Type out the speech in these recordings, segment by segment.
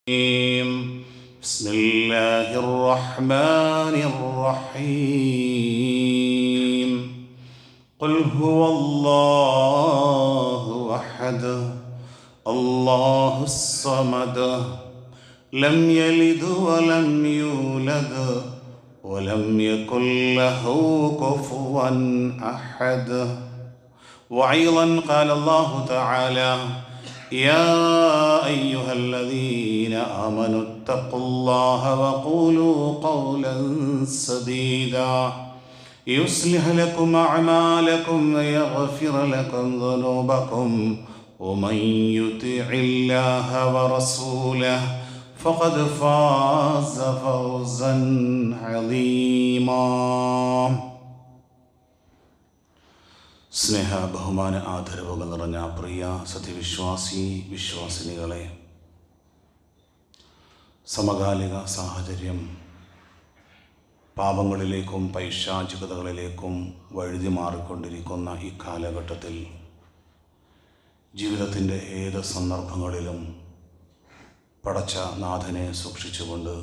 بسم الله الرحمن الرحيم قل هو الله أحد الله الصمد لم يلد ولم يولد ولم يكن له كفوا أحد. وأيضا قال الله تعالى يا أيها الذين آمنوا اتقوا الله وقولوا قولا سديدا يصلح لكم أعمالكم ويغفر لكم ذنوبكم ومن يطع الله ورسوله فقد فاز فوزا عظيما. സ്നേഹ ബഹുമാന ആദരവുകൾ നിറഞ്ഞ പ്രിയ വിശ്വാസിനികളെ, സമകാലിക സാഹചര്യം പാപങ്ങളിലേക്കും പൈശാചികതകളിലേക്കും വഴുതി മാറിക്കൊണ്ടിരിക്കുന്ന ഈ കാലഘട്ടത്തിൽ ജീവിതത്തിൻ്റെ ഏത് സന്ദർഭങ്ങളിലും പടച്ച നാഥനെ സൂക്ഷിച്ചുകൊണ്ട്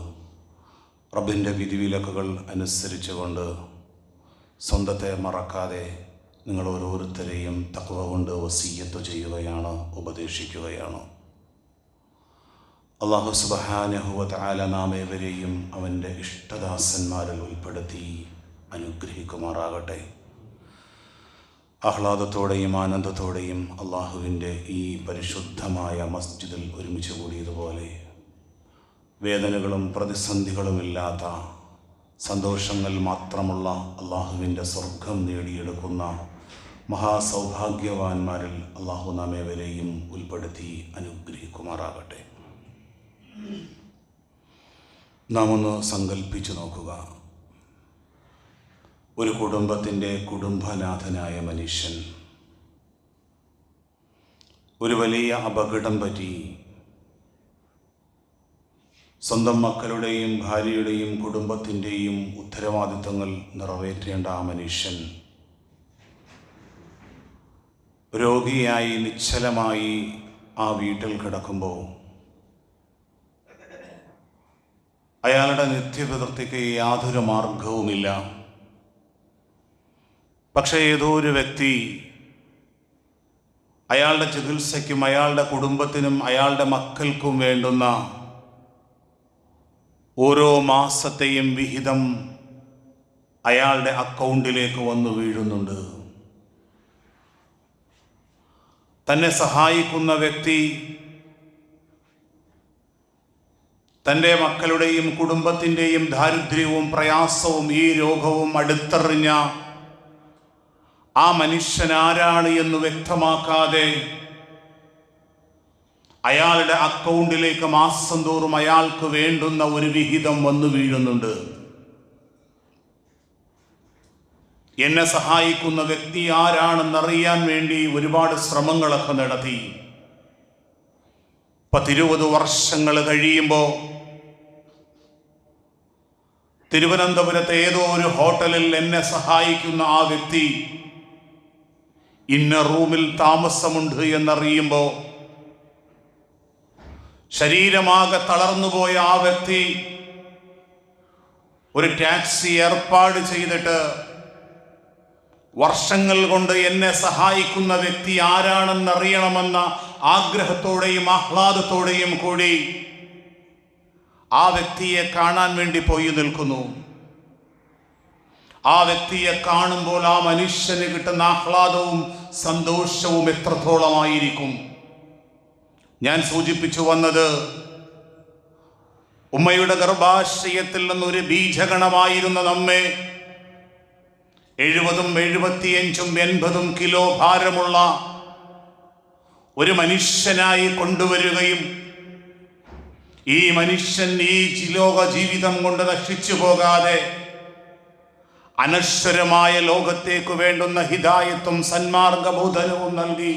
റബ്ബിൻ്റെ വിധിവിലക്കുകൾ അനുസരിച്ചുകൊണ്ട് സ്വന്തത്തെ മറക്കാതെ നിങ്ങൾ ഓരോരുത്തരെയും തഖ്വ കൊണ്ട് വസിയ്യത്ത് ചെയ്യുകയാണ്, ഉപദേശിക്കുകയാണ്. അല്ലാഹു സുബ്ഹാനഹു വ തആല നാം ഏവരെയും അവൻ്റെ ഇഷ്ടദാസന്മാരിൽ ഉൾപ്പെടുത്തി അനുഗ്രഹിക്കുമാറാകട്ടെ. ആഹ്ലാദത്തോടെയും ആനന്ദത്തോടെയും അള്ളാഹുവിൻ്റെ ഈ പരിശുദ്ധമായ മസ്ജിദിൽ ഒരുമിച്ച് കൂടിയതുപോലെ വേദനകളും പ്രതിസന്ധികളുമില്ലാത്ത സന്തോഷങ്ങൾ മാത്രമുള്ള അള്ളാഹുവിൻ്റെ സ്വർഗം നേടിയെടുക്കുന്ന മഹാസൗഭാഗ്യവാന്മാരിൽ അള്ളാഹു നാം ഏവരെയും ഉൾപ്പെടുത്തി അനുഗ്രഹിക്കുമാറാകട്ടെ. നാം ഒന്ന് സങ്കല്പിച്ചു നോക്കുക, ഒരു കുടുംബത്തിൻ്റെ കുടുംബനാഥനായ മനുഷ്യൻ ഒരു വലിയ അപകടം പറ്റി സ്വന്തം മക്കളുടെയും ഭാര്യയുടെയും കുടുംബത്തിൻ്റെയും ഉത്തരവാദിത്തങ്ങൾ നിറവേറ്റേണ്ട ആ മനുഷ്യൻ രോഗിയായി നിശ്ചലമായി ആ വീട്ടിൽ കിടക്കുമ്പോൾ അയാളുടെ നിത്യപ്രവൃത്തിക്ക് യാതൊരു മാർഗവുമില്ല. പക്ഷേ ഏതോ ഒരു വ്യക്തി അയാളുടെ ചികിത്സയ്ക്കും അയാളുടെ കുടുംബത്തിനും അയാളുടെ മക്കൾക്കും വേണ്ടുന്ന ഓരോ മാസത്തെയും വിഹിതം അയാളുടെ അക്കൗണ്ടിലേക്ക് വന്നു വീഴുന്നുണ്ട്. തന്നെ സഹായിക്കുന്ന വ്യക്തി തൻ്റെ മക്കളുടെയും കുടുംബത്തിൻ്റെയും ദാരിദ്ര്യവും പ്രയാസവും ഈ രോഗവും അടുത്തറിഞ്ഞ ആ മനുഷ്യൻ ആരാണ് എന്ന് വ്യക്തമാക്കാതെ അയാളുടെ അക്കൗണ്ടിലേക്ക് മാസം തോറും അയാൾക്ക് വേണ്ടുന്ന ഒരു വിഹിതം വന്നു വീഴുന്നുണ്ട്. എന്നെ സഹായിക്കുന്ന വ്യക്തി ആരാണെന്നറിയാൻ വേണ്ടി ഒരുപാട് ശ്രമങ്ങളൊക്കെ നടത്തി. 10-20 വർഷങ്ങൾ കഴിയുമ്പോൾ തിരുവനന്തപുരത്തെ ഏതോ ഒരു ഹോട്ടലിൽ എന്നെ സഹായിക്കുന്ന ആ വ്യക്തി ഇന്ന റൂമിൽ താമസമുണ്ട് എന്നറിയുമ്പോൾ ശരീരമാകെ തളർന്നുപോയ ആ വ്യക്തി ഒരു ടാക്സി ഏർപ്പാട് ചെയ്തിട്ട് വർഷങ്ങൾ കൊണ്ട് എന്നെ സഹായിക്കുന്ന വ്യക്തി ആരാണെന്നറിയണമെന്ന ആഗ്രഹത്തോടെയും ആഹ്ലാദത്തോടെയും കൂടി ആ വ്യക്തിയെ കാണാൻ വേണ്ടി പോയി നിൽക്കുന്നു. ആ വ്യക്തിയെ കാണുമ്പോൾ ആ മനുഷ്യന് കിട്ടുന്ന ആഹ്ലാദവും സന്തോഷവും എത്രത്തോളമായിരിക്കും. ഞാൻ സൂചിപ്പിച്ചു വന്നത്, ഉമ്മയുടെ ഗർഭാശയത്തിൽ നിന്നൊരു ബീജഗണമായിരുന്ന നമ്മെ 70, 75, 80 കിലോ ഭാരമുള്ള ഒരു മനുഷ്യനായി കൊണ്ടുവരികയും ഈ മനുഷ്യൻ ഈ ലോക ജീവിതം കൊണ്ട് നശിച്ചു പോകാതെ അനശ്വരമായ ലോകത്തേക്ക് വേണ്ടുന്ന ഹിദായത്തും സന്മാർഗബോധനവും നൽകി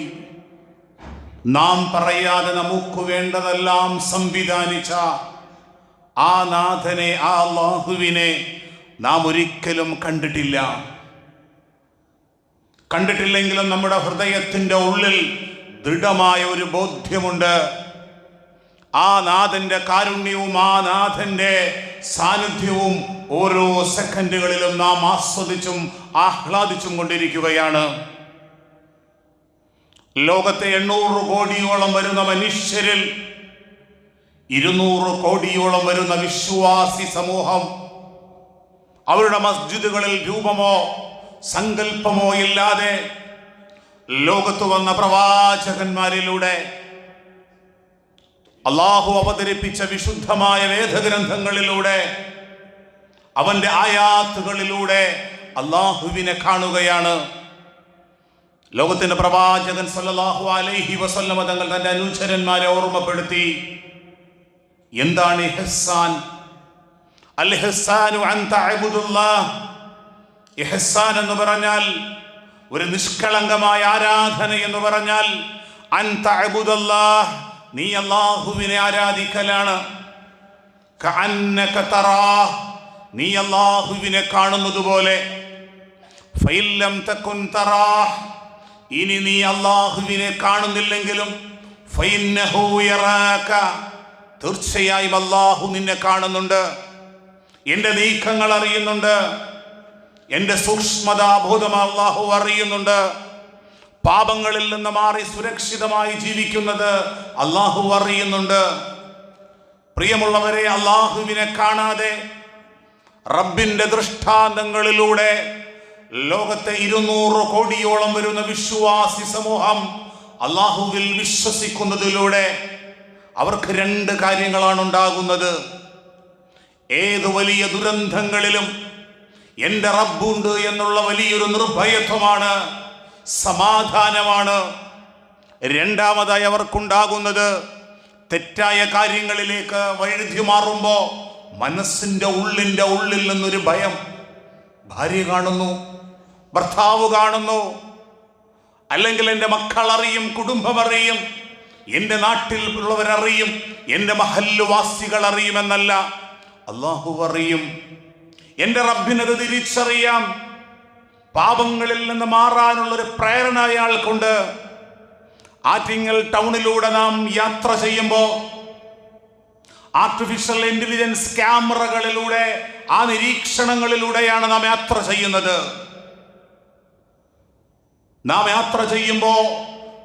നാം പറയാതെ നമുക്ക് വേണ്ടതെല്ലാം സംവിധാനിച്ച ആ നാഥനെ, ആ അല്ലാഹുവിനെ നാം ഒരിക്കലും കണ്ടിട്ടില്ല. കണ്ടിട്ടില്ലെങ്കിലും നമ്മുടെ ഹൃദയത്തിൻ്റെ ഉള്ളിൽ ദൃഢമായ ഒരു ബോധ്യമുണ്ട്. ആ നാഥന്റെ കാരുണ്യവും ആ നാഥന്റെ സാന്നിധ്യവും ഓരോ സെക്കൻഡുകളിലും നാം ആസ്വദിച്ചും ആഹ്ലാദിച്ചും കൊണ്ടിരിക്കുകയാണ്. ലോകത്തെ 800 കോടിയോളം വരുന്ന മനുഷ്യരിൽ 200 കോടിയോളം വരുന്ന വിശ്വാസി സമൂഹം അവരുടെ മസ്ജിദുകളിൽ രൂപമോ സങ്കല്പമോ ഇല്ലാതെ ലോകത്ത് വന്ന പ്രവാചകന്മാരിലൂടെ അള്ളാഹു അവതരിപ്പിച്ച വിശുദ്ധമായ വേദഗ്രന്ഥങ്ങളിലൂടെ അവന്റെ ആയാത്തുകളിലൂടെ അള്ളാഹുവിനെ കാണുകയാണ്. ലോകത്തിന്റെ പ്രവാചകൻ സല്ലല്ലാഹു അലൈഹി വസല്ലമ തങ്ങൾ തന്റെ അനുചരന്മാരെ ഓർമ്മപ്പെടുത്തി. എന്താണ് ഇഹ്സാൻ? അൽ ഇഹ്സാനു അൻ തഅബുദുല്ലാഹ്. ഇഹ്സാൻ എന്ന് പറഞ്ഞാൽ ഒരു നിഷ്കളങ്കമായ ആരാധന എന്ന് പറഞ്ഞാൽ അൻ തഅബുദല്ലാഹ്, നീ അല്ലാഹുവിനെ ആരാധിക്കലാണ്. കഅന്നക തറാഹ്, നീ അല്ലാഹുവിനെ കാണുന്നത് പോലെ. ഫഇല്ലം തകുൻ തറാഹ്, ഇനി നീ അല്ലാഹുവിനെ കാണുന്നില്ലെങ്കിലും ഫഇന്നഹു യറാക, തീർച്ചയായും അല്ലാഹു നിന്നെ കാണുന്നുണ്ട്. എന്റെ നീക്കങ്ങൾ അറിയുന്നുണ്ട്, എന്റെ സൂക്ഷ്മതാബോധം അല്ലാഹു അറിയുന്നുണ്ട്. പാപങ്ങളിൽ നിന്ന് മാറി സുരക്ഷിതമായി ജീവിക്കുന്നത് അല്ലാഹു അറിയുന്നുണ്ട്. പ്രിയമുള്ളവരെ, അല്ലാഹുവിനെ കാണാതെ റബ്ബിന്റെ ദൃഷ്ടാന്തങ്ങളിലൂടെ ലോകത്തെ 200 കോടിയോളം വരുന്ന വിശ്വാസി സമൂഹം അല്ലാഹുവിൽ വിശ്വസിക്കുന്നതിലൂടെ അവർക്ക് 2 കാര്യങ്ങളാണ് ഉണ്ടാകുന്നത്. ഏത് വലിയ ദുരന്തങ്ങളിലും എന്റെ റബ്ബുണ്ട് എന്നുള്ള വലിയൊരു നിർഭയത്വമാണ്, സമാധാനമാണ്. രണ്ടാമതായി അവർക്കുണ്ടാകുന്നത് തെറ്റായ കാര്യങ്ങളിലേക്ക് വഴുതി മാറുമ്പോ മനസ്സിന്റെ ഉള്ളിൽ നിന്നൊരു ഭയം. ഭാര്യ കാണുന്നു, ഭർത്താവ് കാണുന്നു, അല്ലെങ്കിൽ എൻ്റെ മക്കൾ അറിയും, കുടുംബം അറിയും, എൻ്റെ നാട്ടിൽ ഉള്ളവരറിയും, എൻ്റെ മഹല്ലുവാസികൾ അറിയുമെന്നല്ല, അല്ലാഹു അറിയും. എൻ്റെ റബ്ബിനത് തിരിച്ചറിയാം. പാപങ്ങളിൽ നിന്ന് മാറാനുള്ളൊരു പ്രേരണ അയാൾക്കുണ്ട്. ആറ്റിങ്ങൽ ടൗണിലൂടെ നാം യാത്ര ചെയ്യുമ്പോൾ ആർട്ടിഫിഷ്യൽ ഇന്റലിജൻസ് ക്യാമറകളിലൂടെ ആ നിരീക്ഷണങ്ങളിലൂടെയാണ് നാം യാത്ര ചെയ്യുന്നത്. നാം യാത്ര ചെയ്യുമ്പോൾ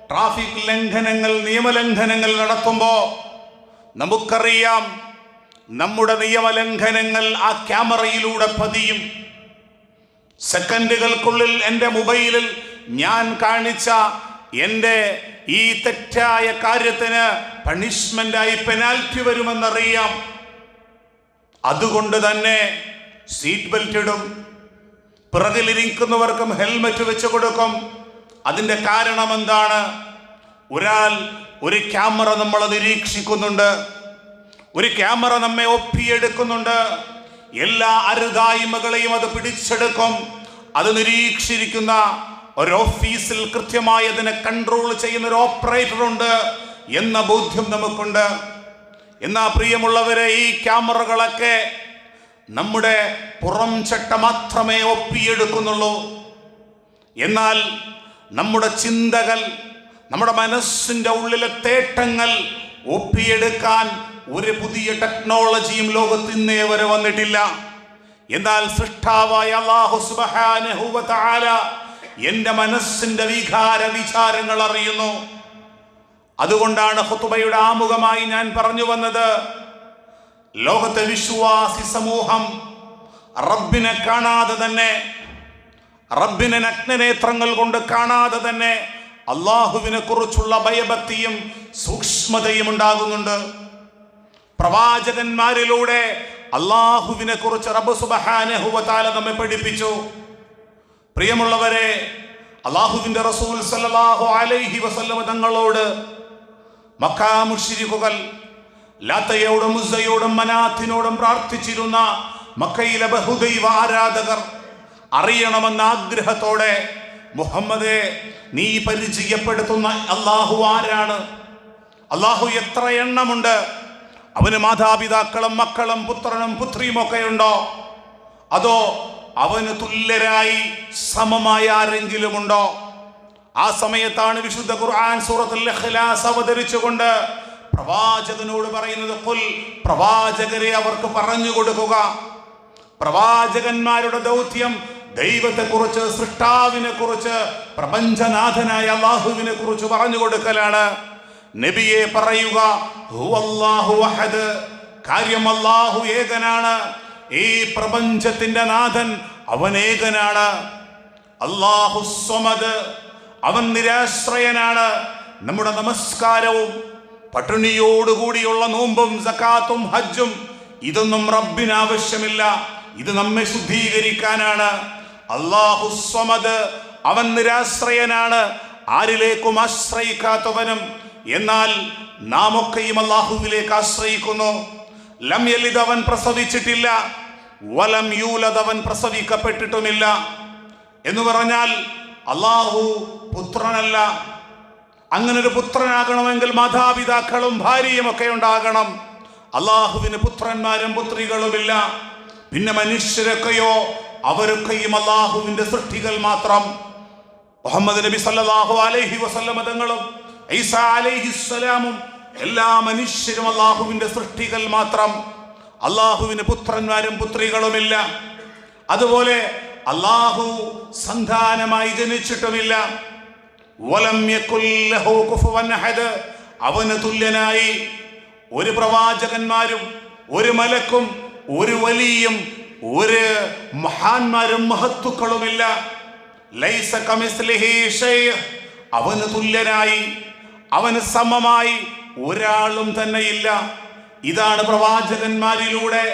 ട്രാഫിക് ലംഘനങ്ങൾ, നിയമലംഘനങ്ങൾ നടത്തുമ്പോൾ നമുക്കറിയാം നമ്മുടെ നിയമലംഘനങ്ങൾ ആ ക്യാമറയിലൂടെ പതിയും. സെക്കൻഡുകൾക്കുള്ളിൽ എൻ്റെ മൊബൈലിൽ ഞാൻ കാണിച്ച എൻ്റെ ഈ തെറ്റായ കാര്യത്തിന് പണിഷ്മെന്റായി പെനാൽറ്റി വരുമെന്നറിയാം. അതുകൊണ്ട് തന്നെ സീറ്റ് ബെൽറ്റ് ഇടും, പിറകിലിരിക്കുന്നവർക്കും ഹെൽമറ്റ് വെച്ച് കൊടുക്കും. അതിൻ്റെ കാരണം എന്താണ്? ഒരു ക്യാമറ നമ്മളെ നിരീക്ഷിക്കുന്നുണ്ട്, ഒരു ക്യാമറ നമ്മെ ഒപ്പിയെടുക്കുന്നുണ്ട്. എല്ലാ അരുതായ്മകളെയും അത് പിടിച്ചെടുക്കും. അത് നിരീക്ഷിക്കുന്ന ഒരു ഓഫീസിൽ കൃത്യമായി അതിനെ കൺട്രോൾ ചെയ്യുന്ന ഒരു ഓപ്പറേറ്റർ ഉണ്ട് എന്ന ബോധ്യം നമുക്കുണ്ട്. എന്നാ പ്രിയമുള്ളവരെ, ഈ ക്യാമറകളൊക്കെ നമ്മുടെ പുറം ചട്ട മാത്രമേ ഒപ്പിയെടുക്കുന്നുള്ളൂ. എന്നാൽ നമ്മുടെ ചിന്തകൾ, നമ്മുടെ മനസ്സിന്റെ ഉള്ളിലെ തേട്ടങ്ങൾ ഒപ്പിയെടുക്കാൻ ഒരു പുതിയ ടെക്നോളജിയും ലോകത്ത് ഇന്നേ വരെ വന്നിട്ടില്ല. എന്നാൽ സൃഷ്ടാവായ അല്ലാഹു സുബ്ഹാനഹു വ തആല എന്റെ മനസ്സിന്റെ വിചാരങ്ങൾ അറിയുന്നു. അതുകൊണ്ടാണ് ഖുതുബയുടെ ആമുഖമായി ഞാൻ പറഞ്ഞു വന്നത്, ലോകത്തെ വിശ്വാസി സമൂഹം റബ്ബിനെ കാണാതെ തന്നെ, റബ്ബിനെ നഗ്നനേത്രങ്ങൾ കൊണ്ട് കാണാതെ തന്നെ അള്ളാഹുവിനെ കുറിച്ചുള്ള ഭയഭക്തിയും സൂക്ഷ്മതയും ഉണ്ടാകുന്നുണ്ട്. പ്രവാചകന്മാരിലൂടെ അള്ളാഹുവിനെ കുറിച്ച് റബ്ബ് സുബ്ഹാനഹു വ തആല നമ്മെ പഠിപ്പിച്ചു. പ്രിയമുള്ളവരെ, അള്ളാഹുവിന്റെ റസൂൽ സല്ലല്ലാഹു അലൈഹി വസല്ലം തങ്ങളോട് മക്കാ മുശ്രിക്കുകൾ ലാത്തയോടും ഉസ്സയോടും മനാത്തിനോടും പ്രാർത്ഥിച്ചിരുന്ന മക്കയിലെ ബഹുദൈവ ആരാധകർ അറിയണമെന്ന ആഗ്രഹത്തോടെ, മുഹമ്മദേ, നീ പരിചയപ്പെടുത്തുന്ന അള്ളാഹു ആരാണ്? അള്ളാഹു എത്ര എണ്ണമുണ്ട്? അവന് മാതാപിതാക്കളും മക്കളും പുത്രനും പുത്രിയും ഒക്കെ ഉണ്ടോ? അതോ അവന് തുല്യരായി സമമായ ആരെങ്കിലും ഉണ്ടോ? ആ സമയത്താണ് വിശുദ്ധ ഖുർആൻ സൂറത്തുൽ ഇഖ്ലാസ് അവതരിച്ചുകൊണ്ട് പ്രവാചകനോട് പറയുന്നത്, ഖുൽ, പ്രവാചകരെ അവർക്ക് പറഞ്ഞു കൊടുക്കുക. പ്രവാചകന്മാരുടെ ദൗത്യം ദൈവത്തെക്കുറിച്ച്, സൃഷ്ടാവിനെ കുറിച്ച്, പ്രപഞ്ചനാഥനായ അല്ലാഹുവിനെ കുറിച്ച് പറഞ്ഞു കൊടുക്കലാണ്. നബിയെ പറയുക, ഹുവല്ലാഹു അഹദ്, കാര്യം അല്ലാഹു ഏകനാണ്. ഈ പ്രപഞ്ചത്തിന്റെ നാഥൻ അവൻ ഏകനാണ്. അല്ലാഹു സ്വമദ്, അവൻ നിരാശ്രയനാണ്. നമ്മുടെ നമസ്കാരവും പട്ടിണിയോടുകൂടിയുള്ള നോമ്പും സക്കാത്തും ഹജ്ജും ഇതൊന്നും റബ്ബിന് ആവശ്യമില്ല. ഇത് നമ്മെ ശുദ്ധീകരിക്കാനാണ്. അല്ലാഹു സ്വമദ്, അവൻ നിരാശ്രയനാണ്, ആരിലേക്കും ആശ്രയിക്കാത്തവനും. എന്നാൽ നാം ഒക്കെയും അല്ലാഹുവിലേക്ക് ആശ്രയിക്കുന്നു. ലം യലിദ്, അവൻ പ്രസവിച്ചിട്ടില്ല. വലം യൂലദ്, അവൻ പ്രസവിക്കപ്പെട്ടിട്ടുമില്ല. എന്ന് പറഞ്ഞാൽ അല്ലാഹു പുത്രനല്ല. അങ്ങനെ ഒരു പുത്രനാകണമെങ്കിൽ മാതാപിതാക്കളും ഭാര്യയും ഒക്കെ ഉണ്ടാകണം. അല്ലാഹുവിന് പുത്രന്മാരും പുത്രികളുമില്ല. പിന്നെ മനുഷ്യരൊക്കെയോ, അവരൊക്കെയും അല്ലാഹുവിന്റെ സൃഷ്ടികൾ മാത്രം. മുഹമ്മദ് നബി സല്ലല്ലാഹു അലൈഹി വസല്ലം തങ്ങളും ഈസാ അലൈഹിസ്സലാമും എല്ലാ മനുഷ്യരും അല്ലാഹുവിന്റെ സൃഷ്ടികൾ മാത്രം. അല്ലാഹുവിന് പുത്രന്മാരും പുത്രികളുമില്ല. അതുപോലെ അല്ലാഹു സന്താനമായി ജനിച്ചിട്ടുമില്ല. വലം യകുൽ ലഹു കുഫുവൻ അഹദ്, അവന് തുല്യനായി ഒരു പ്രവാചകന്മാരും ഒരു മലക്കും ഒരു വലിയും ഒരു മഹാന്മാരും മഹത്തുക്കളുമില്ല. ലൈസ കമിസ്ലിഹി ഷൈഅ, അവന് തുല്യനായി, അവന് സമമായി ഒരാളും തന്നെയില്ല. ഇതാണ് പ്രവാചകന്മാരിലൂടെ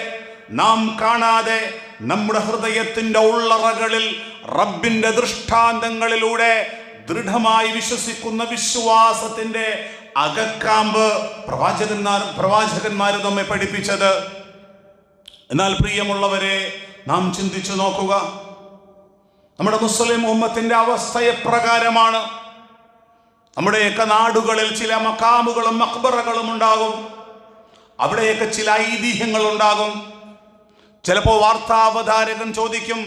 നാം കാണാതെ നമ്മുടെ ഹൃദയത്തിന്റെ ഉള്ളറകളിൽ റബ്ബിന്റെ ദൃഷ്ടാന്തങ്ങളിലൂടെ ദൃഢമായി വിശ്വസിക്കുന്ന വിശ്വാസത്തിന്റെ അകക്കാമ്പ് പ്രവാചകന്മാർ നമ്മെ പഠിപ്പിച്ചത്. എന്നാൽ പ്രിയമുള്ളവരെ, നാം ചിന്തിച്ചു നോക്കുക, നമ്മുടെ മുസ്ലിം ഉമ്മത്തിന്റെ അവസ്ഥ എപ്രകാരമാണ്? നമ്മുടെയൊക്കെ നാടുകളിൽ ചില മക്കാമുകളും മഖ്ബറകളും ഉണ്ടാകും. അവിടെയൊക്കെ ചില ഐതിഹ്യങ്ങൾ ഉണ്ടാകും. ചിലപ്പോൾ വാർത്താവതാരകൻ ചോദിക്കും,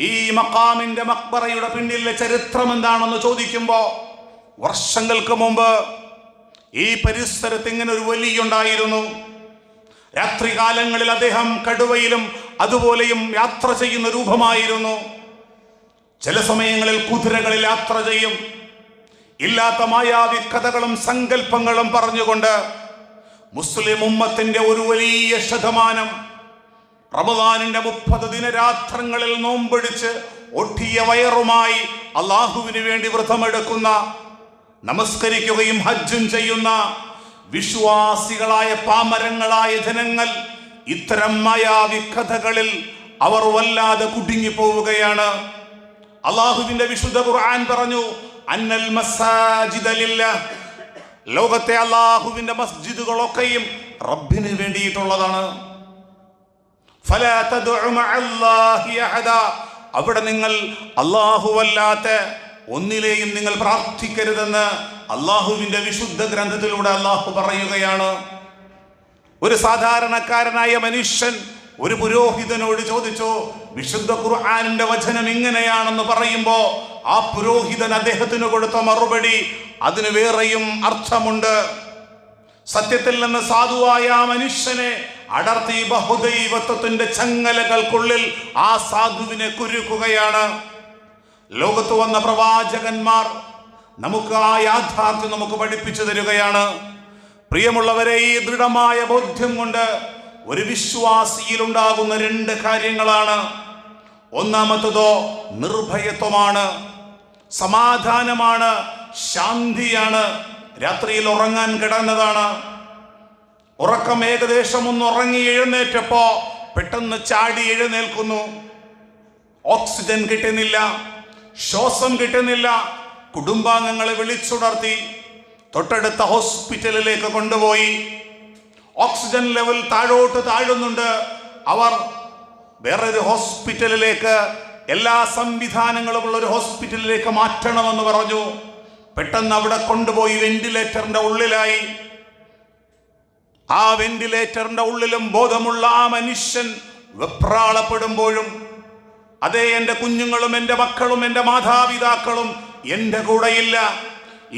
ഈ മഖാമിന്റെ മഖ്ബറയുടെ പിന്നിലെ ചരിത്രം എന്താണെന്ന് ചോദിക്കുമ്പോൾ, വർഷങ്ങൾക്ക് മുമ്പ് ഈ പരിസരത്ത് ഇങ്ങനെ ഒരു വലിയുണ്ടായിരുന്നു. രാത്രികാലങ്ങളിൽ അദ്ദേഹം കടുവയിലും അതുപോലെയും യാത്ര ചെയ്യുന്ന രൂപമായിരുന്നു. ചില സമയങ്ങളിൽ കുതിരകളിൽ യാത്ര ചെയ്യും. ഇല്ലാത്ത മായാവി കഥകളും സങ്കല്പങ്ങളും പറഞ്ഞുകൊണ്ട് മുസ്ലിം ഉമ്മത്തിന്റെ ഒരു വലിയ ശതമാനം റമദാനിന്റെ 30 ദിനരാത്രങ്ങളിൽ നോമ്പെടുത്ത് ഒട്ടിയ വയറുമായി അള്ളാഹുവിന് വേണ്ടി വ്രതമെടുക്കുന്ന, നമസ്കരിക്കുകയും ഹജ്ജും ചെയ്യുന്ന വിശ്വാസികളായ പാമരങ്ങളായ ജനങ്ങൾ ഇത്തരം മായാവി കഥകളിൽ അവർ വല്ലാതെ കുടുങ്ങിപ്പോവുകയാണ്. അള്ളാഹുവിന്റെ വിശുദ്ധ ഖുർആൻ പറഞ്ഞു, അന്നൽ മസാജിദ ലില്ലാഹ്, ലോകത്തെ അള്ളാഹുവിന്റെ മസ്ജിദുകളൊക്കെയും റബ്ബിന് വേണ്ടിയിട്ടുള്ളതാണ്. ഫലാ തദ്ഉ മഅല്ലാഹി അഹദ, അവിടെ നിങ്ങൾ അല്ലാഹുവല്ലാത്ത ഒന്നിലെയും നിങ്ങൾ പ്രാർത്ഥിക്കരുതെന്ന് അള്ളാഹുവിന്റെ വിശുദ്ധ ഗ്രന്ഥത്തിലൂടെ അള്ളാഹു പറയുകയാണ്. ഒരു സാധാരണക്കാരനായ മനുഷ്യൻ ഒരു പുരോഹിതനോട് ചോദിച്ചു, വിശുദ്ധ ഖുർആനിന്റെ വചനം ഇങ്ങനെയാണെന്ന് പറയുമ്പോ ആ പുരോഹിതൻ അദ്ദേഹത്തിന് കൊടുത്ത മറുപടി അതിന് വേറെയും അർത്ഥമുണ്ട്. സത്യത്തിൽ നിന്ന് സാധുവായ ആ മനുഷ്യനെ അടർത്തി ബഹുദൈവത്വത്തിന്റെ ചങ്ങലകൾക്കുള്ളിൽ ആ സാധുവിനെ കുരുക്കുകയാണ്. ലോകത്ത് വന്ന പ്രവാചകന്മാർ നമുക്ക് ആ യാഥാർത്ഥ്യം നമുക്ക് പഠിപ്പിച്ചു തരികയാണ്. പ്രിയമുള്ളവരെ, ഈ ദൃഢമായ ബോധ്യം കൊണ്ട് ഒരു വിശ്വാസിയിൽ ഉണ്ടാകുന്ന 2 കാര്യങ്ങളാണ്. ഒന്നാമത്തതോ നിർഭയത്വമാണ്, സമാധാനമാണ്, ശാന്തിയാണ്. രാത്രിയിൽ ഉറങ്ങാൻ കിടന്നതാണ്, ഉറക്കം ഏകദേശം ഒന്ന് ഉറങ്ങി എഴുന്നേറ്റപ്പോ പെട്ടെന്ന് ചാടി എഴുന്നേൽക്കുന്നു. ഓക്സിജൻ കിട്ടുന്നില്ല, ശ്വാസം കിട്ടുന്നില്ല. കുടുംബാംഗങ്ങളെ വിളിച്ചുണർത്തി തൊട്ടടുത്ത ഹോസ്പിറ്റലിലേക്ക് കൊണ്ടുപോയി. ഓക്സിജൻ ലെവൽ താഴോട്ട് താഴുന്നുണ്ട്. അവർ വേറൊരു ഹോസ്പിറ്റലിലേക്ക്, എല്ലാ സംവിധാനങ്ങളും ഉള്ള ഒരു ഹോസ്പിറ്റലിലേക്ക് മാറ്റണമെന്ന് പറഞ്ഞു. പെട്ടെന്ന് അവിടെ കൊണ്ടുപോയി വെന്റിലേറ്ററിന്റെ ഉള്ളിലായി. ആ വെന്റിലേറ്ററിന്റെ ഉള്ളിലും ബോധമുള്ള ആ മനുഷ്യൻ വെപ്രാളപ്പെടുമ്പോഴും, അതേ, എൻ്റെ കുഞ്ഞുങ്ങളും എൻ്റെ മക്കളും എൻ്റെ മാതാപിതാക്കളും എൻ്റെ കൂടെയില്ല.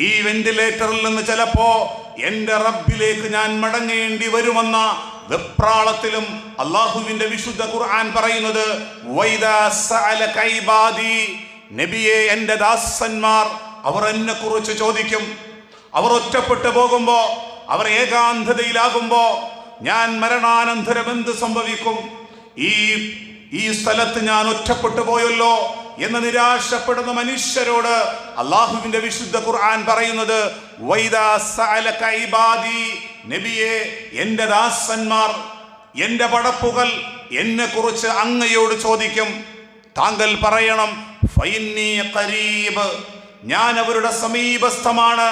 ഈ വെന്റിലേറ്ററിൽ നിന്ന് ചിലപ്പോ എന്റെ റബ്ബിലേക്ക് ഞാൻ മടങ്ങേണ്ടി വരുമെന്ന വെപ്രാളത്തിലും അള്ളാഹുവിന്റെ വിശുദ്ധ ഖുർആൻ പറയുന്നത്, വൈദാ സഅലക ഇബാദി, നബിയെ എന്റെ ദാസന്മാർ അവർ എന്നെ കുറിച്ച് ചോദിക്കും. അവർ ഒറ്റപ്പെട്ടു പോകുമ്പോ, അവർ ഏകാന്തതയിലാകുമ്പോ, ഞാൻ മരണാനന്തരം എന്ത് സംഭവിക്കും, ഈ സ്ഥലത്ത് ഞാൻ ഒറ്റപ്പെട്ടു പോയല്ലോ എന്ന് നിരാശപ്പെടുന്ന മനുഷ്യരോട് അള്ളാഹുവിന്റെ വിശുദ്ധ ഖുർആൻ പറയുന്നത്, വൈദാ സഅലക ഇബാദി, നബിയെ എന്റെ ദാസന്മാർ, എന്റെ പടപ്പുകൾ എന്നെ കുറിച്ച് അങ്ങയോട് ചോദിക്കും. താങ്കൾ പറയണം, ഫഇന്നി ഖരീബ്, ഞാൻ അവരുടെ സമീപസ്ഥമാണ്.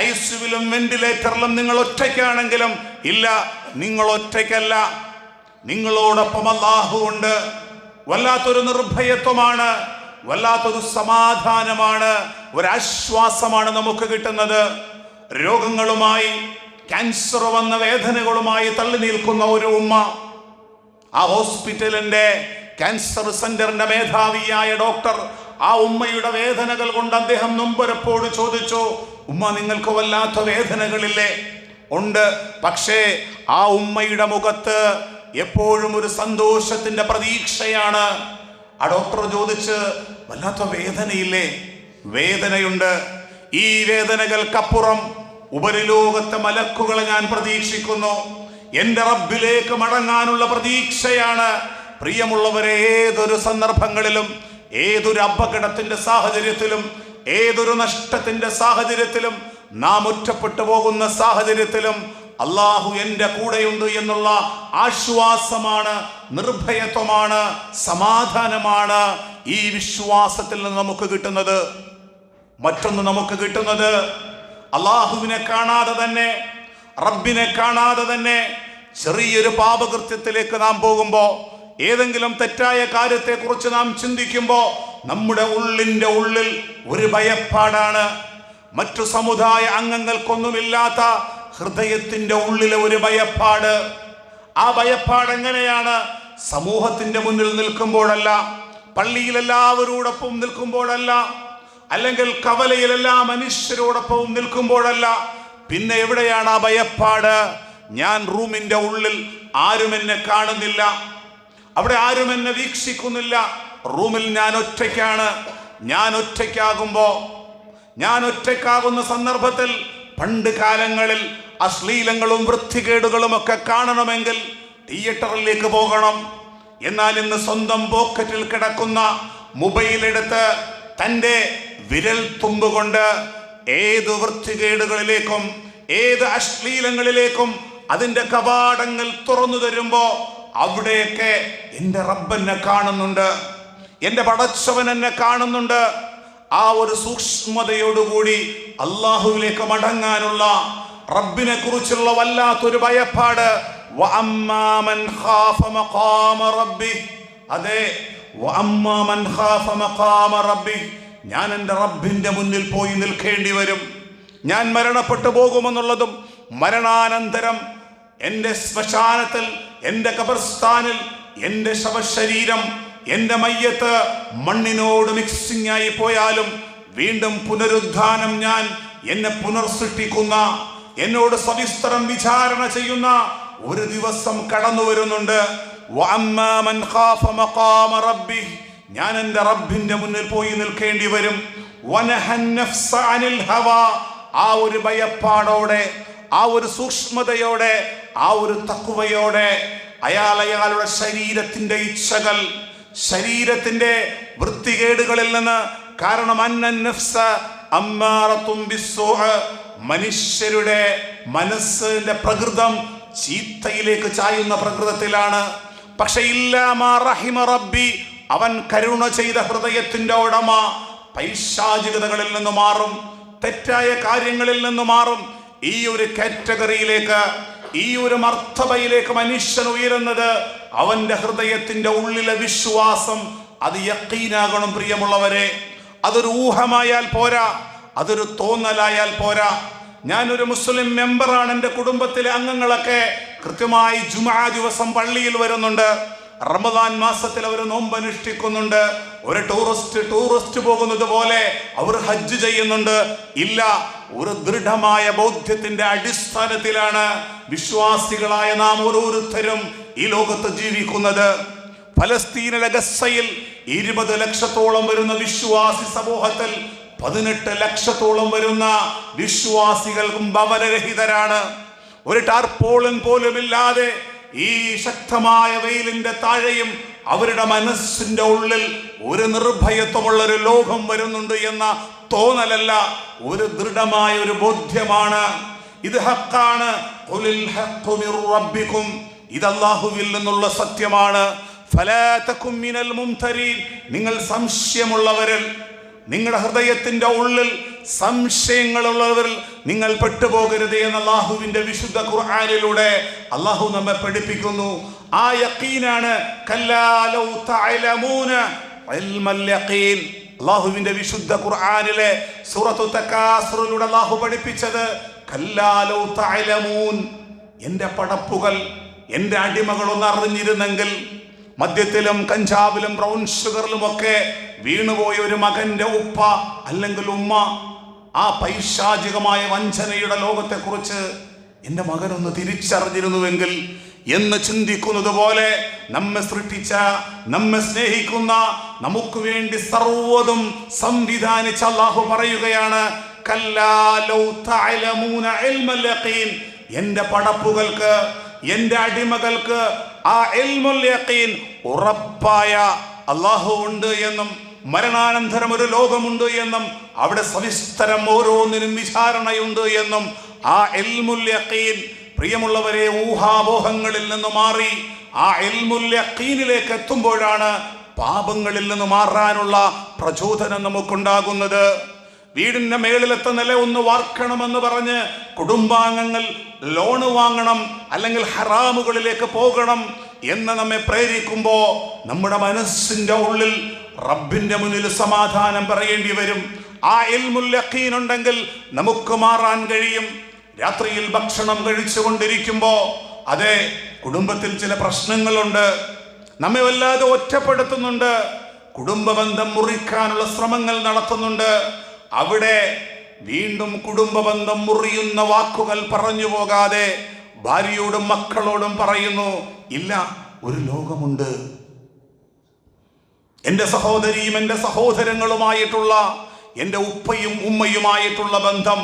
ഐസിയുവിലും വെന്റിലേറ്ററിലും നിങ്ങൾ ഒറ്റയ്ക്കാണെങ്കിലും ഇല്ല, നിങ്ങൾ ഒറ്റയ്ക്കല്ല, നിങ്ങളോടൊപ്പം അല്ലാഹു ഉണ്ട്. വല്ലാത്തൊരു നിർഭയത്വമാണ്, വല്ലാത്തൊരു സമാധാനമാണ്, ഒരാശ്വാസമാണ് നമുക്ക് കിട്ടുന്നത്. രോഗങ്ങളുമായി, ക്യാൻസർ വന്ന വേദനകളുമായി തള്ളി നിൽക്കുന്ന ഒരു ഉമ്മ, ആ ഹോസ്പിറ്റലിന്റെ ക്യാൻസർ സെന്ററിന്റെ മേധാവിയായ ഡോക്ടർ ആ ഉമ്മയുടെ വേദനകൾ കൊണ്ട് അദ്ദേഹം നൊമ്പരപ്പോട് ചോദിച്ചു, ഉമ്മ നിങ്ങൾക്ക് വല്ലാത്ത വേദനകളില്ലേ? ഉണ്ട്. പക്ഷേ ആ ഉമ്മയുടെ മുഖത്ത് എപ്പോഴും ഒരു സന്തോഷത്തിന്റെ പ്രതീക്ഷയാണ്. ആ ഡോക്ടർ ചോദിച്ച്, വല്ലാത്ത വേദനയില്ലേ? വേദനയുണ്ട്. ഈ വേദനകൾക്കപ്പുറം ഉപരിലോകത്തെ മലക്കുകളെ ഞാൻ പ്രതീക്ഷിക്കുന്നു. എന്റെ റബ്ബിലേക്ക് മടങ്ങാനുള്ള പ്രതീക്ഷയാണ്. പ്രിയമുള്ളവരെ, ഏതൊരു സന്ദർഭങ്ങളിലും, ഏതൊരു അപകടത്തിന്റെ സാഹചര്യത്തിലും, ഏതൊരു നഷ്ടത്തിന്റെ സാഹചര്യത്തിലും, നാം ഒറ്റപ്പെട്ടു പോകുന്ന സാഹചര്യത്തിലും അള്ളാഹു എൻ്റെ കൂടെയുണ്ട് എന്നുള്ള ആശ്വാസമാണ്, നിർഭയത്വമാണ്, സമാധാനമാണ് ഈ വിശ്വാസത്തിൽ നിന്ന് നമുക്ക് കിട്ടുന്നത്. മറ്റൊന്ന് നമുക്ക് കിട്ടുന്നത്, അള്ളാഹുവിനെ കാണാതെ തന്നെ, റബ്ബിനെ കാണാതെ തന്നെ ചെറിയൊരു പാപകൃത്യത്തിലേക്ക് നാം പോകുമ്പോൾ, ഏതെങ്കിലും തെറ്റായ കാര്യത്തെക്കുറിച്ച് നാം ചിന്തിക്കുമ്പോൾ നമ്മുടെ ഉള്ളിൻ്റെ ഉള്ളിൽ ഒരു ഭയപ്പാടാണ്. മറ്റു സമുദായ അംഗങ്ങൾക്കൊന്നുമില്ലാത്ത ഹൃദയത്തിന്റെ ഉള്ളിലെ ഒരു ഭയപ്പാട്. ആ ഭയപ്പാട് എങ്ങനെയാണ്? സമൂഹത്തിന്റെ മുന്നിൽ നിൽക്കുമ്പോഴല്ല, പള്ളിയിൽ എല്ലാവരോടൊപ്പം നിൽക്കുമ്പോഴല്ല, അല്ലെങ്കിൽ കവലയിൽ എല്ലാ മനുഷ്യരോടൊപ്പവും നിൽക്കുമ്പോഴല്ല. പിന്നെ എവിടെയാണ് ആ ഭയപ്പാട്? ഞാൻ റൂമിന്റെ ഉള്ളിൽ ആരും എന്നെ കാണുന്നില്ല, അവിടെ ആരും എന്നെ വീക്ഷിക്കുന്നില്ല, റൂമിൽ ഞാൻ ഒറ്റയ്ക്കാണ്. ഞാൻ ഒറ്റയ്ക്കാകുന്ന സന്ദർഭത്തിൽ, പണ്ട് കാലങ്ങളിൽ അശ്ലീലങ്ങളും വൃത്തികേടുകളും ഒക്കെ കാണണമെങ്കിൽ തിയേറ്ററിലേക്ക് പോകണം. എന്നാൽ ഇന്ന് സ്വന്തം പോക്കറ്റിൽ കിടക്കുന്ന മൊബൈൽ എടുത്ത് തൻ്റെ വിരൽ തുമ്പ് കൊണ്ട് ഏത് വൃത്തികേടുകളിലേക്കും, ഏത് അശ്ലീലങ്ങളിലേക്കും അതിൻ്റെ കവാടങ്ങൾ തുറന്നു തരുമ്പോ അവിടെയൊക്കെ എൻ്റെ റബ്ബെന്നെ കാണുന്നുണ്ട്, എൻ്റെ പടച്ചവൻ എന്നെ കാണുന്നുണ്ട്. ആ ഒരു സൂക്ഷ്മതയോടുകൂടി അള്ളാഹുവിലേക്ക് മടങ്ങാനുള്ള, റബ്ബിനെ കുറിച്ചുള്ള വല്ലാത്തൊരു ഭയപ്പാട്. അതെ, ഞാൻ എൻ്റെ റബ്ബിന്റെ മുന്നിൽ പോയി നിൽക്കേണ്ടി വരും. ഞാൻ മരണപ്പെട്ടു പോകുമെന്നുള്ളതും, മരണാനന്തരം എൻ്റെ ശ്മശാനത്തിൽ, എൻ്റെ ഖബർസ്ഥാനിൽ എൻ്റെ ശവശരീരം, എൻ്റെ മയ്യത്ത് മണ്ണിനോട് മിക്സിംഗ് ആയി പോയാലും വീണ്ടും പുനരുദ്ധാനം, ഞാൻ എന്നെ പുനർസൃഷ്ടിക്കുന്ന, എന്നോട് സവിസ്തരം വിചാരണ ചെയ്യുന്ന ഒരു ദിവസം കടന്നു വരുന്നുണ്ട്. ഞാൻ എൻ്റെ റബ്ബിന്റെ മുന്നിൽ പോയി നിൽക്കേണ്ടി വരും. ആ ഒരു ഭയപ്പാടോടെ, ആ ഒരു സൂക്ഷ്മതയോടെ, ആ ഒരു തഖ്വയോടെ അയാളുടെ ശരീരത്തിന്റെ ഇച്ഛകൾ, ശരീരത്തിന്റെ വൃത്തികേടുകളിൽ നിന്ന്, കാരണം മനുഷ്യരുടെ മനസ്സിന്റെ പ്രകൃതം ചീത്തയിലേക്ക് ചായുന്ന പ്രകൃതത്തിലാണ്. പക്ഷെ ഇല്ലാമാ റഹിമ റബ്ബി, അവൻ കരുണ ചെയ്ത ഹൃദയത്തിന്റെ ഉടമ പൈശാചികതകളിൽ നിന്ന് മാറും, തെറ്റായ കാര്യങ്ങളിൽ നിന്ന് മാറും. ഈ ഒരു കാറ്റഗറിയിലേക്ക്, ഈ ഒരു മർത്തബയിലേക്ക് മനുഷ്യൻ ഉയരുന്നത് അവന്റെ ഹൃദയത്തിന്റെ ഉള്ളിലെ വിശ്വാസം അത് യഖീനാകണം. പ്രിയമുള്ളവരെ, അതൊരു ഊഹമായാൽ പോരാ, അതൊരു തോന്നലായാൽ പോരാ. ഞാനൊരു മുസ്ലിം മെമ്പറാണ്, എൻ്റെ കുടുംബത്തിലെ അംഗങ്ങളൊക്കെ കൃത്യമായി ജുമുഅ ദിവസം പള്ളിയിൽ വരുന്നുണ്ട്. റമദാൻ മാസത്തിൽ അവർ നോമ്പ് അനുഷ്ഠിക്കുന്നുണ്ട്. ഒരു ടൂറിസ്റ്റ് പോകുന്നത് പോലെ അവർ ഹജ്ജ് ചെയ്യുന്നുണ്ട്. ഇല്ല, ഒരു ദൃഢമായ ബോധ്യത്തിന്റെ അടിസ്ഥാനത്തിലാണ് വിശ്വാസികളായ നാം ഓരോരുത്തരും ഈ ലോകത്ത് ജീവിക്കുന്നത്. ഫലസ്തീനിലെ ഗസ്സയിൽ 20 ലക്ഷത്തോളം വരുന്ന വിശ്വാസി സമൂഹത്തിൽ 18 ലക്ഷത്തോളം വരുന്ന വിശ്വാസികൾക്കും ഭവനരഹിതരാണ്. ഒരു ടാർപോളിൻ പോലും ഇല്ലാതെ ഈ ശക്തമായ വെയിലിന്റെ താഴെയും അവരുടെ മനസ്സിന്റെ ഉള്ളിൽ ഒരു നിർഭയത്വമുള്ള ഒരു ലോകം വരുന്നുണ്ട് എന്ന തോന്നലല്ല, ഒരു ദൃഢമായ ഒരു ബോധ്യമാണ്. ഇത് ഹക്കാണ്. ഇത് അല്ലാഹുവിൽ നിന്നുള്ള സത്യമാണ്. നിങ്ങൾ സംശയമുള്ളവരിൽ, നിങ്ങളുടെ ഹൃദയത്തിന്റെ ഉള്ളിൽ സംശയങ്ങളുള്ളവരിൽ നിങ്ങൾ പെട്ടുപോകരുത് എന്ന് അല്ലാഹുവിന്റെ വിശുദ്ധ ഖുർആനിലൂടെ അല്ലാഹു നമ്മെ പഠിപ്പിക്കുന്നു. ആ യഖീനാണ് കല്ലാ ലൗ തഅലമൂന ഇൽമൽ യഖീൻ. അല്ലാഹുവിന്റെ വിശുദ്ധ ഖുർആനിലെ സൂറത്തു തകാസുറിലൂടെ അല്ലാഹു പഠിപ്പിച്ചത് കല്ലാ ലൗ തഅലമൂൻ. എൻ്റെ പടപ്പുകൾ, എൻ്റെ അടിമകൾ ഒന്ന് അറിഞ്ഞിരുന്നെങ്കിൽ, മദ്യത്തിലും കഞ്ചാവിലും ബ്രൗൺ ഷുഗറിലുമൊക്കെ വീണുപോയ ഒരു മകന്റെ ഉപ്പ അല്ലെങ്കിൽ ഉമ്മ ആ പൈശാചികമായ വഞ്ചനയുടെ ലോകത്തെക്കുറിച്ച് എൻ്റെ മകനൊന്ന് തിരിച്ചറിഞ്ഞിരുന്നുവെങ്കിൽ എന്ന് ചിന്തിക്കുന്നത് പോലെ നമ്മെ സൃഷ്ടിച്ച, നമ്മെ സ്നേഹിക്കുന്ന, നമുക്ക് വേണ്ടി സർവ്വതും സംവിധാനിച്ച അല്ലാഹു പറയുകയാണ് കല്ലാ ലൗ തഅലമൂന ഇൽമൽ യഖീൻ. എൻ്റെ പടപ്പുകൾക്ക്, എൻ്റെ അടിമകൾക്ക് ആ ഇൽമുൽ യഖീൻ, ഉറപ്പായ അല്ലാഹു ഉണ്ട് എന്നും മരണാനന്തരം ഒരു ലോകമുണ്ട് എന്നും അവിടെ സവിസ്തരം ഓരോന്നിനും വിചാരണയുണ്ട് എന്നും ആ ഇൽമുൽ യഖീൻ, പ്രിയമുള്ളവരെ, ഊഹാപോഹങ്ങളിൽ നിന്ന് മാറി ആ ഇൽമുൽ യഖീനിലേക്ക് എത്തുമ്പോഴാണ് പാപങ്ങളിൽ നിന്ന് മാറാനുള്ള പ്രചോദനം നമുക്കുണ്ടാകുന്നത്. വീടിന്റെ മേളിലത്തെ നില ഒന്ന് വാർക്കണമെന്ന് പറഞ്ഞ് കുടുംബാംഗങ്ങൾ ലോണ് വാങ്ങണം അല്ലെങ്കിൽ ഹറാമുകളിലേക്ക് പോകണം എന്ന് നമ്മെ പ്രേരിക്കുമ്പോ നമ്മുടെ മനസ്സിന്റെ ഉള്ളിൽ റബ്ബിന്റെ മുന്നിൽ സമാധാനം പറയേണ്ടി വരും. ആ ഇൽമുൽ യഖീൻ ഉണ്ടെങ്കിൽ നമുക്ക് മാറാൻ കഴിയും. രാത്രിയിൽ ഭക്ഷണം കഴിച്ചുകൊണ്ടിരിക്കുമ്പോ അതെ, കുടുംബത്തിൽ ചില പ്രശ്നങ്ങളുണ്ട്, നമ്മെ വല്ലാതെ ഒറ്റപ്പെടുത്തുന്നുണ്ട്, കുടുംബ ബന്ധം മുറിക്കാനുള്ള ശ്രമങ്ങൾ നടത്തുന്നുണ്ട്. അവിടെ വീണ്ടും കുടുംബ ബന്ധം മുറിയുന്ന വാക്കുകൾ പറഞ്ഞു പോകാതെ ഭാര്യയോടും മക്കളോടും പറയുന്നു, ഇല്ല, ഒരു ലോകമുണ്ട്. എൻ്റെ സഹോദരിയും എൻ്റെ സഹോദരങ്ങളുമായിട്ടുള്ള, എൻ്റെ ഉപ്പയും ഉമ്മയുമായിട്ടുള്ള ബന്ധം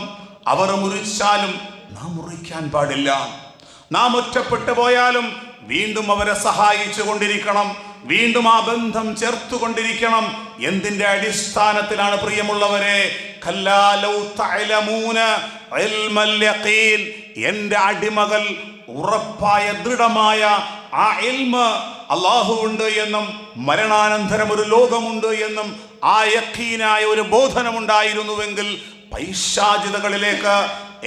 അവർ മുറിച്ചാലും നാം മുറിക്കാൻ പാടില്ല. നാം ഒറ്റപ്പെട്ടു പോയാലും വീണ്ടും അവരെ സഹായിച്ചു കൊണ്ടിരിക്കണം, വീണ്ടും ആ ബന്ധം ചേർത്തുകൊണ്ടിരിക്കണം. എന്തിന്റെ അടിസ്ഥാനത്തിലാണ് പ്രിയമുള്ളവരെ? കല്ലാ ലൗ തഅലമൂന ഇൽമൽ യഖീൻ. എൻ്റെ അടിമകൾ ഉറപ്പായ ദൃഢമായ ആ ഇൽമ് അല്ലാഹു ഉണ്ട് എന്നും മരണാനന്തരം ഒരു ലോകമുണ്ട് എന്നും ആ യഖീനായ ഒരു ബോധനമുണ്ടായിരുന്നുവെങ്കിൽ പൈശാചിതകളിലേക്ക്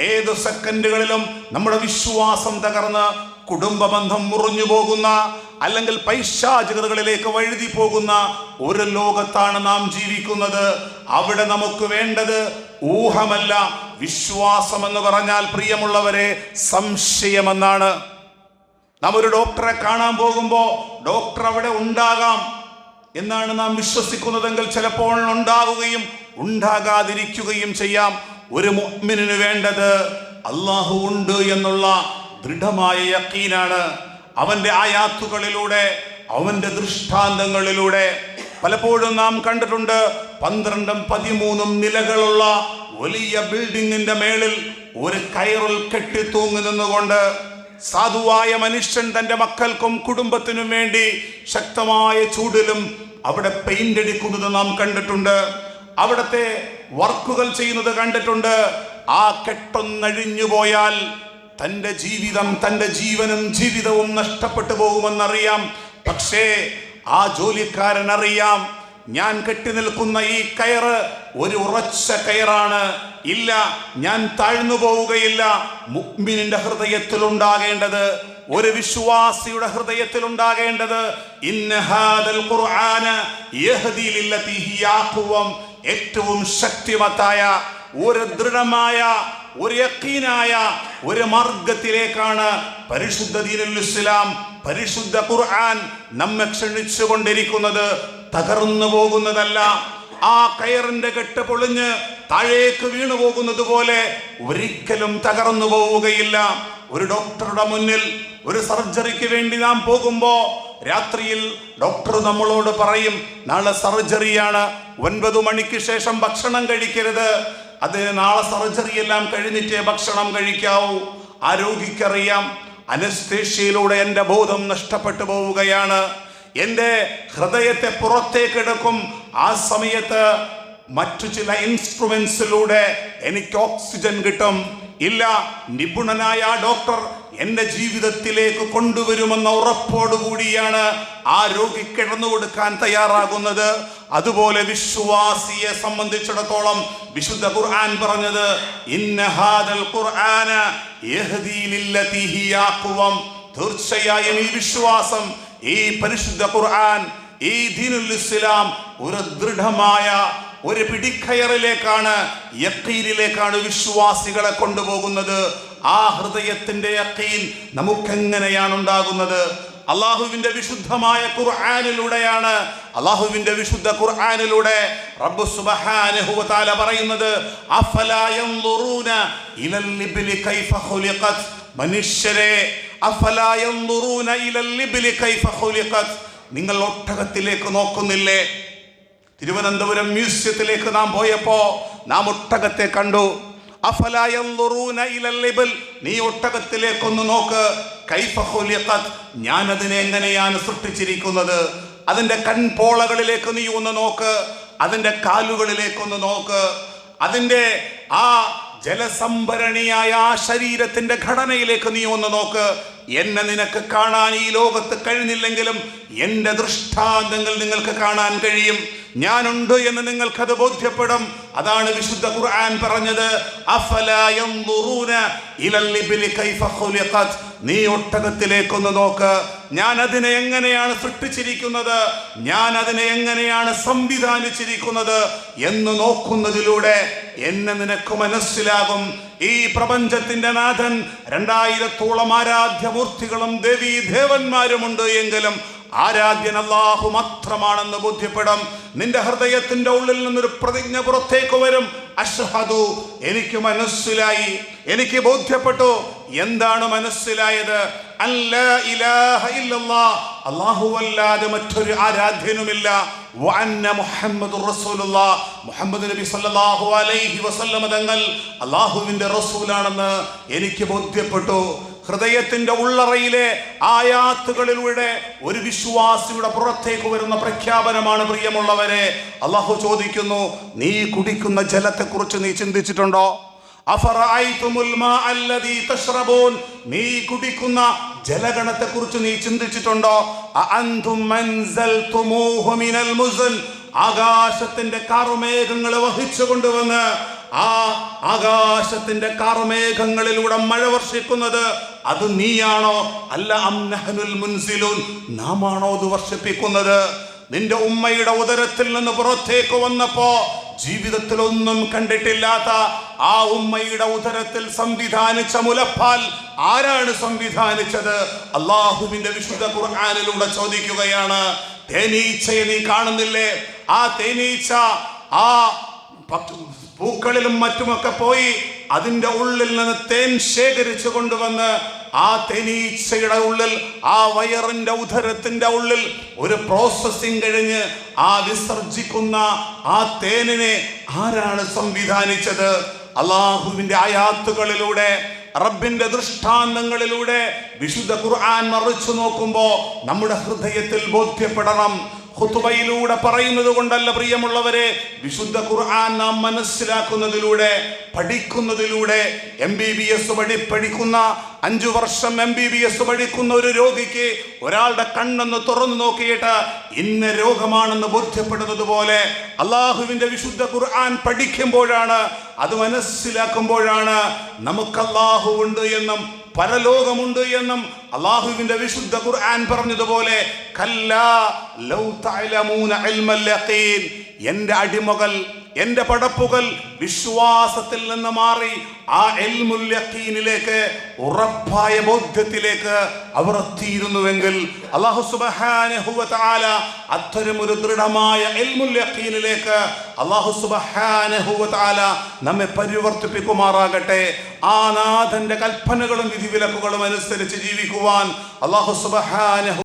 ഏത് സെക്കൻഡുകളിലും നമ്മുടെ വിശ്വാസം തകർന്ന് കുടുംബ ബന്ധം മുറിഞ്ഞു പോകുന്ന അല്ലെങ്കിൽ പൈശാചികതകളിലേക്ക് വഴുതി പോകുന്ന ഒരു ലോകത്താണ് നാം ജീവിക്കുന്നത്. അവിടെ നമുക്ക് വേണ്ടത് ഊഹമല്ല, വിശ്വാസം എന്ന് പറഞ്ഞാൽ പ്രിയമുള്ളവരെ സംശയമെന്നാണ്. നാം ഒരു ഡോക്ടറെ കാണാൻ പോകുമ്പോൾ ഡോക്ടർ അവിടെ ഉണ്ടാകാം എന്നാണ് നാം വിശ്വസിക്കുന്നതെങ്കിൽ ചിലപ്പോൾ ഉണ്ടാവുകയും ഉണ്ടാകാതിരിക്കുകയും ചെയ്യാം. ഒരു മുഅ്മിനിന് വേണ്ടത് അല്ലാഹു ഉണ്ട് എന്നുള്ള ദൃഢമായ യഖീനാണ്. അവന്റെ ആയാത്തുകളിലൂടെ, അവന്റെ ദൃഷ്ടാന്തങ്ങളിലൂടെ പലപ്പോഴും നാം കണ്ടിട്ടുണ്ട് 12ഉം 13ഉം നിലകളുള്ള വലിയ ബിൽഡിങ്ങിന്റെ മേളിൽ ഒരു കയറിൽ കെട്ടി തൂങ്ങി നിന്നുകൊണ്ട് സാധുവായ മനുഷ്യൻ തന്റെ മക്കൾക്കും കുടുംബത്തിനും വേണ്ടി ശക്തമായ ചൂടിലും അവിടെ പെയിന്റ് അടിക്കുന്നത് നാം കണ്ടിട്ടുണ്ട്. അവിടത്തെ വർക്കുകൾ ചെയ്യുന്നത് കണ്ടിട്ടുണ്ട്. ആ കെട്ടൊന്നഴിഞ്ഞു പോയാൽ തൻ്റെ ജീവിതം, തൻ്റെ ജീവനും ജീവിതവും നഷ്ടപ്പെട്ടു പോകുമെന്നറിയാം. പക്ഷേ ആ ജോലിക്കാരൻ അറിയാം, ഞാൻ കെട്ടി നിൽക്കുന്ന ഈ കയറ് ഒരു ഉറച്ച കയറാണ്, ഇല്ല, ഞാൻ താഴ്ന്നു പോവുകയില്ല. മുഅ്മിനിന്റെ ഹൃദയത്തിൽ ഉണ്ടാകേണ്ടത്, ഒരു വിശ്വാസിയുടെ ഹൃദയത്തിൽ ഉണ്ടാകേണ്ടത് ഇന്ന ഹാദൽ ഖുർആന യഹ്ദി ലില്ലതി ഹിയ അഖ്വം, ഏറ്റവും ശക്തിമത്തായ ഒരു ദൃഢമായ ഒരു യഖീനായ ഒരു മാർഗത്തിലേക്കാണ് പരിശുദ്ധ ദീനുൽ ഇസ്ലാം, പരിശുദ്ധ ഖുർആൻ നമ്മെ ക്ഷണിച്ചു കൊണ്ടിരിക്കുന്നത്. തകർന്നു പോകുന്നതല്ല, ആ കയറിന്റെ കെട്ട് പൊളിഞ്ഞ് താഴേക്ക് വീണു പോകുന്നത് പോലെ ഒരിക്കലും തകർന്നു പോവുകയില്ല. ഒരു ഡോക്ടറുടെ മുന്നിൽ ഒരു സർജറിക്ക് വേണ്ടി നാം പോകുമ്പോ രാത്രിയിൽ ഡോക്ടർ നമ്മളോട് പറയും, നാളെ സർജറിയാണ്, 9 മണിക്ക് ശേഷം ഭക്ഷണം കഴിക്കരുത്. അത് നാളെ സർജറി എല്ലാം കഴിഞ്ഞിട്ടേ ഭക്ഷണം കഴിക്കാവൂ. ആ രോഗിക്കറിയാം, അനസ്തേഷ്യയിലൂടെ എൻ്റെ ബോധം നഷ്ടപ്പെട്ടു പോവുകയാണ്, എൻ്റെ ഹൃദയത്തെ പുറത്തേക്കെടുക്കും. ആ സമയത്ത് മറ്റു ചില ഇൻസ്ട്രുമെന്റ്സിലൂടെ എനിക്ക് ഓക്സിജൻ കിട്ടും. ഇല്ല, നിപുണനായ ആ ഡോക്ടർ എന്റെ ജീവിതത്തിലേക്ക് കൊണ്ടുവരുമെന്ന ഉറപ്പോടുകൂടിയാണ് ആ രോഗി കിടന്നു കൊടുക്കാൻ തയ്യാറാകുന്നത്. അതുപോലെ വിശ്വാസിയെ സംബന്ധിച്ചിടത്തോളം വിശുദ്ധ ഖുർആൻ പറഞ്ഞത്, ഇന്ന ഹാദൽ ഖുർആന യഹ്ദീ ലില്ലതി ഹിയ അഖ്വം. തീർച്ചയായും ഈ വിശ്വാസം, ഈ പരിശുദ്ധ ഖുർആൻ, ഈ ദീനുൽ ഇസ്ലാം ഒരു ദൃഢമായ ഒരു പിടിക്കയറിലേക്കാണ്, യഖീനിലേക്കാണ് വിശ്വാസികളെ കൊണ്ടുപോകുന്നത്. ആ ഹൃദയത്തിന്റെ യഖീൻ നമുക്കെങ്ങനെയാണ് ഉണ്ടാകുന്നത്? അള്ളാഹുവിന്റെ വിശുദ്ധമായ ഖുർആനിലൂടെയാണ്. അള്ളാഹുവിന്റെ വിശുദ്ധ ഖുർആനിലൂടെ റബ്ബ് സുബ്ഹാനഹു വ തആല പറയുന്നത്, അഫലാ യൻദുറൂന ഇലൽ ഇബ്ലി കൈഫ ഖുലിഖത്. മനുഷ്യരെ, അഫലാ യൻദുറൂന ഇലൽ ഇബ്ലി കൈഫ ഖുലിഖത്. നിങ്ങൾ ഒട്ടകത്തിലേക്ക് നോക്കുന്നില്ലേ? തിരുവനന്തപുരം മ്യൂസിയത്തിലേക്ക് നാം പോയപ്പോ നാം ഒട്ടകത്തെ കണ്ടു. അഫലാ യൻദുറൂന ഇലൽ ഇബ്ൽ. നീ ഒട്ടകത്തിലേക്കൊന്ന് നോക്ക്. കൈഫ ഖുലിഖത്. ഞാൻ അതിനെ എങ്ങനെയാണ് സൃഷ്ടിച്ചിരിക്കുന്നത്? അതിന്റെ കൺപോളകളിലേക്ക് നീ ഒന്ന് നോക്ക്, അതിന്റെ കാലുകളിലേക്കൊന്ന് നോക്ക്, അതിന്റെ ആ ജലസംഭരണിയായ ആ ശരീരത്തിന്റെ ഘടനയിലേക്ക് നീ ഒന്ന് നോക്ക്. എന്നെ നിനക്ക് കാണാൻ ഈ ലോകത്ത് കഴിഞ്ഞില്ലെങ്കിലും എൻ്റെ ദൃഷ്ടാന്തങ്ങൾ നിങ്ങൾക്ക് കാണാൻ കഴിയും. ഞാനുണ്ട് എന്ന് നിങ്ങൾക്കത് ബോധ്യപ്പെടും. അതാണ് വിശുദ്ധ ഖുർആൻ പറഞ്ഞത്, അഫലാ യൻദുറൂന ഇലൽ ഇബ്ലി കൈഫ ഖുലിഖത്. നീ ഒട്ടകത്തിലേക്കൊന്ന് നോക്ക്. ഞാൻ അതിനെ എങ്ങനെയാണ് സൃഷ്ടിച്ചിരിക്കുന്നത്, ഞാൻ അതിനെ എങ്ങനെയാണ് സംവിധാനിച്ചിരിക്കുന്നത് എന്ന് നോക്കുന്നതിലൂടെ എന്നെ നിനക്ക് മനസ്സിലാകും. ഈ പ്രപഞ്ചത്തിന്റെ നാഥൻ 2000-ഓളം ആരാധ്യമൂർത്തികളും ദേവീ ദേവന്മാരുമുണ്ട് എങ്കിലും ആരാധ്യൻ അല്ലാഹു മാത്രമാണെന്ന് ബോധ്യപ്പെടും. നിന്റെ ഹൃദയത്തിന്റെ ഉള്ളിൽ നിന്നൊരു പ്രതിജ്ഞ പുറത്തേക്ക് വരും, അഷ്ഹദു, എനിക്ക് മനസ്സിലായി, എനിക്ക് ബോധ്യപ്പെട്ടു. എന്താണ് മനസ്സിലായത്? അല്ലാ ഇലാഹ ഇല്ലല്ലാഹ്, അല്ലാഹുവല്ലാതെ മറ്റൊരു ആരാധ്യനുമില്ല. വഅന്ന മുഹമ്മദുർ റസൂലുള്ളാഹ്, മുഹമ്മദ് നബി സല്ലല്ലാഹു അലൈഹി വസല്ലം തങ്ങൾ അല്ലാഹുവിന്റെ റസൂലാണെന്ന് എനിക്ക് ബോധ്യപ്പെട്ടു. ഹൃദയത്തിന്റെ ഉള്ളറയിലെ ആയാത്തുകളിലൂടെ ഒരു വിശ്വാസിയുടെ പുറത്തേക്ക് വരുന്ന പ്രഖ്യാപനമാണ്. പ്രിയമുള്ളവരെ, അല്ലാഹു ചോദിക്കുന്നു, നീ കുടിക്കുന്ന ജലത്തെക്കുറിച്ച് നീ ചിന്തിച്ചിട്ടുണ്ടോ? അഫറഅയ്തുമുൽ മാ അല്ലദീ തശ്റബൂൻ. നീ കുടിക്കുന്ന ജലഗണത്തെക്കുറിച്ച് നീ ചിന്തിച്ചിട്ടുണ്ടോ? അഅൻതും അൻസൽതുമൂഹു മിനൽ മുസ്ൻ. ആകാശത്തിന്റെ കാർമേഘങ്ങളെ വഹിച്ചു കൊണ്ടുവന്ന് ആ ആകാശത്തിന്റെ കാർമേഘങ്ങളിലൂടെ മഴ വർഷിക്കുന്നത് അത് നീയാണോ? അല്ല, അം നഹ്നുൽ മുൻസിലൂൻ, നാമാണോ അത് വർഷിപ്പിക്കുന്നത്? നിന്റെ ഉമ്മയുടെ ഉദരത്തിൽ നിന്ന് പുറത്തേക്ക് വന്നപ്പോ ജീവിതത്തിൽ ഒന്നും കണ്ടിട്ടില്ലാത്ത ആ ഉമ്മയുടെ ഉദരത്തിൽ സംവിധാനിച്ച മുലപ്പാൽ ആരാണ് സംവിധാനിച്ചത്? അല്ലാഹുവിന്റെ വിശുദ്ധ ഖുർആനിലൂടെ ചോദിക്കുകയാണ്. തേനീച്ചയെ നീ കാണുന്നില്ലേ? ആ തേനീച്ച ആ പൂക്കളിലും മറ്റുമൊക്കെ പോയി അതിൻ്റെ ഉള്ളിൽ നിന്ന് തേൻ ശേഖരിച്ചു കൊണ്ടുവന്ന് ആ തേനീച്ചയുടെ ഉള്ളിൽ, ആ വയറിന്റെ ഉദരത്തിന്റെ ഉള്ളിൽ ഒരു പ്രോസസ്സിംഗ് കഴിഞ്ഞ് ആ വിസർജിക്കുന്ന ആ തേനിനെ ആരാണ് സംവിധാനിച്ചത്? അള്ളാഹുവിന്റെ ആയാത്തുകളിലൂടെ, റബ്ബിന്റെ ദൃഷ്ടാന്തങ്ങളിലൂടെ വിശുദ്ധ ഖുർആൻ മറിച്ചു നോക്കുമ്പോ നമ്മുടെ ഹൃദയത്തിൽ ബോധ്യപ്പെടണം. ഖുതുബയിലൂടെ പറയുന്നത് കൊണ്ടല്ല പ്രിയമുള്ളവരെ, വിശുദ്ധ ഖുർആൻ നാം മനസ്സിലാക്കുന്നതിലൂടെ, പഠിക്കുന്നതിലൂടെ. MBBS പഠിക്കുന്ന 5 വർഷം MBBS പഠിക്കുന്ന ഒരു രോഗിക്ക് ഒരാളുടെ കണ്ണൊന്ന് തുറന്നു നോക്കിയിട്ട് ഇന്ന രോഗമാണെന്ന് ബോധ്യപ്പെടുന്നത് പോലെ അള്ളാഹുവിന്റെ വിശുദ്ധ ഖുർആൻ പഠിക്കുമ്പോഴാണ്, അത് മനസ്സിലാക്കുമ്പോഴാണ് നമുക്ക് അള്ളാഹു ഉണ്ട് എന്നും പരലോകമുണ്ട് എന്നും അള്ളാഹുവിന്റെ വിശുദ്ധ ഖുർആൻ പറഞ്ഞതുപോലെ, കല്ലാ ലൗ തഅലമൂന ഇൽമൽ യഖീൻ, എൻ്റെ അടിമകൾ എൻ്റെ പടപ്പുകൾ വിശ്വാസത്തിൽ നിന്ന് മാറി ആ ഇൽമുൽ യഖീനിലേക്ക്, ഉറപ്പായ ബോധ്യത്തിലേക്ക് അവർ എത്തിയിരുന്നുവെങ്കിൽ അല്ലാഹു സുബ്ഹാനഹു വ തആല അത്തരമൊരു ദൃഢമായ ഇൽമുൽ യഖീനിലേക്ക് അല്ലാഹു സുബ്ഹാനഹു വ തആല നമ്മെ പരിവർത്തിപ്പിക്കുമാറാകട്ടെ. ആ നാഥന്റെ കൽപ്പനകളും വിധിവിലക്കുകളും അനുസരിച്ച് ജീവിക്കുവാൻ അല്ലാഹു സുബ്ഹാനഹു